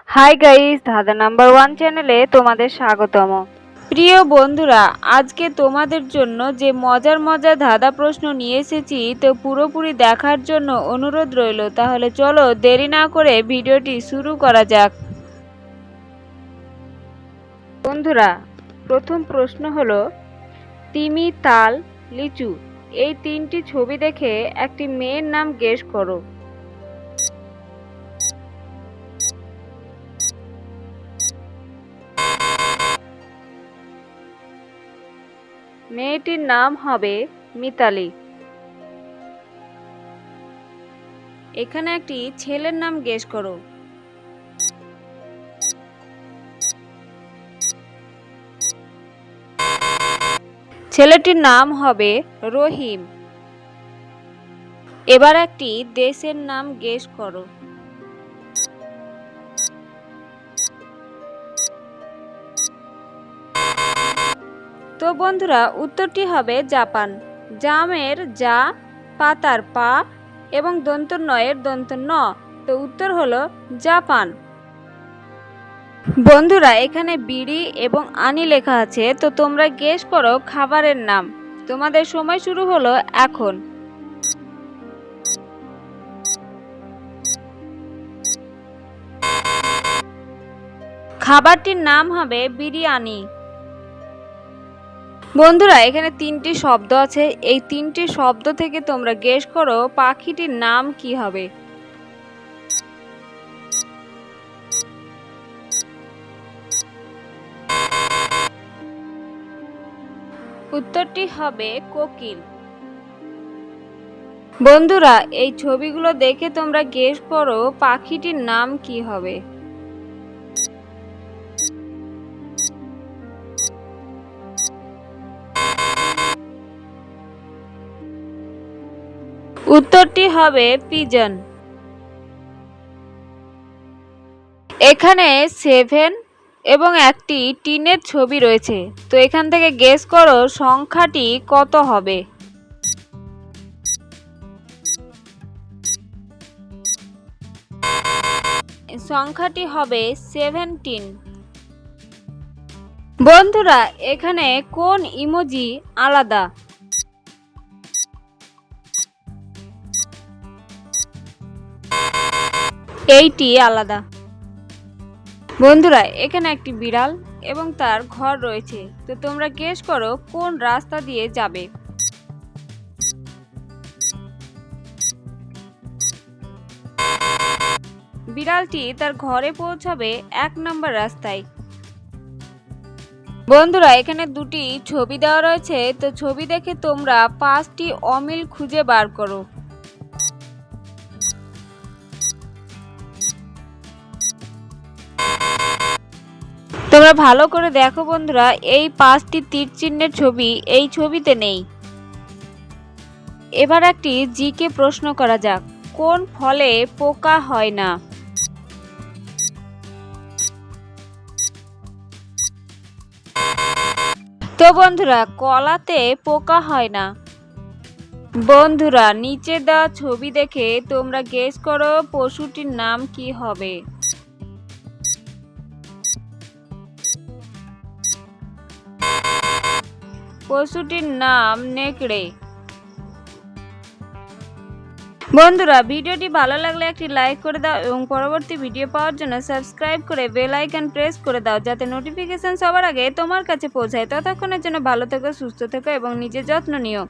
Hi guys, ধাঁধা number 1 চ্যানেলে তোমাদের স্বাগতম। প্রিয় বন্ধুরা, আজকে তোমাদের জন্য যে মজার মজার ধাঁধা প্রশ্ন নিয়ে এসেছি তো পুরোপুরি দেখার জন্য অনুরোধ রইল। তাহলে চলো দেরি না করে ভিডিওটি শুরু করা যাক। বন্ধুরা, প্রথম প্রশ্ন হলো তিমি, তাল, লিচু এই তিনটি ছবি দেখে একটি মেয়ের নাম গেস করো। মেয়েটির নাম হবে মিতালি। এখানে একটি ছেলের নাম গেস করো। ছেলেটির নাম হবে রহিম। এবার একটি দেশের নাম গেস করো। তো বন্ধুরা, উত্তরটি হবে জাপান। জামের যা, পাতার পা এবং দন্ত নয়ের দন্ত ন, তো উত্তর হলো জাপান। বন্ধুরা, এখানে বিড়ি এবং আনি লেখা আছে, তো তোমরা গেস করো খাবারের নাম। তোমাদের সময় শুরু হলো এখন। খাবারটির নাম হবে বিরিয়ানি। বন্ধুরা, এখানে তিনটি শব্দ আছে, এই তিনটি শব্দ থেকে তোমরা গেস করো পাখিটির নাম কি হবে। উত্তরটি হবে কোকিল। বন্ধুরা, এই ছবিগুলো দেখে তোমরা গেস করো পাখিটির নাম কি হবে। উত্তরটি হবে পিজন। এখানে 7 এবং একটি টিনের ছবি রয়েছে, তো এখান থেকে গেস করো সংখ্যাটি কত হবে। সংখ্যাটি হবে 17। বন্ধুরা, এখানে কোন ইমোজি আলাদা। এইটি আলাদা। বন্ধুরা, এখানে একটি বিড়াল এবং তার ঘর রয়েছে, তো তোমরা গেস করো কোন রাস্তা দিয়ে যাবে। বিড়ালটি তার ঘরে পৌঁছাবে 1 নম্বর রাস্তায়। বন্ধুরা, এখানে দুটি ছবি দেওয়া রয়েছে, তো ছবি দেখে তোমরা 5টি অমিল খুঁজে বার করো। তোমরা ভালো করে দেখো বন্ধুরা, এই 5টি তীর চিহ্নের ছবি এই ছবিতে নেই। এবার একটি জিকে প্রশ্ন করা যাক, কোন ফলে পোকা হয় না। তো বন্ধুরা, কলাতে পোকা হয় না। বন্ধুরা, নিচে দেওয়া ছবি দেখে তোমরা গেস করো পশুটির নাম কি হবে। পশুটির নাম নেকড়ে। বন্ধুরা, ভিডিওটি ভালো লাগলে একটি লাইক করে দাও এবং পরবর্তী ভিডিও পাওয়ার জন্য সাবস্ক্রাইব করে বেল আইকন প্রেস করে দাও, যাতে নোটিফিকেশন সবার আগে তোমার কাছে পৌঁছায়। ততক্ষণের জন্য ভালো থেকো, সুস্থ থেকো এবং নিজের যত্ন নিও।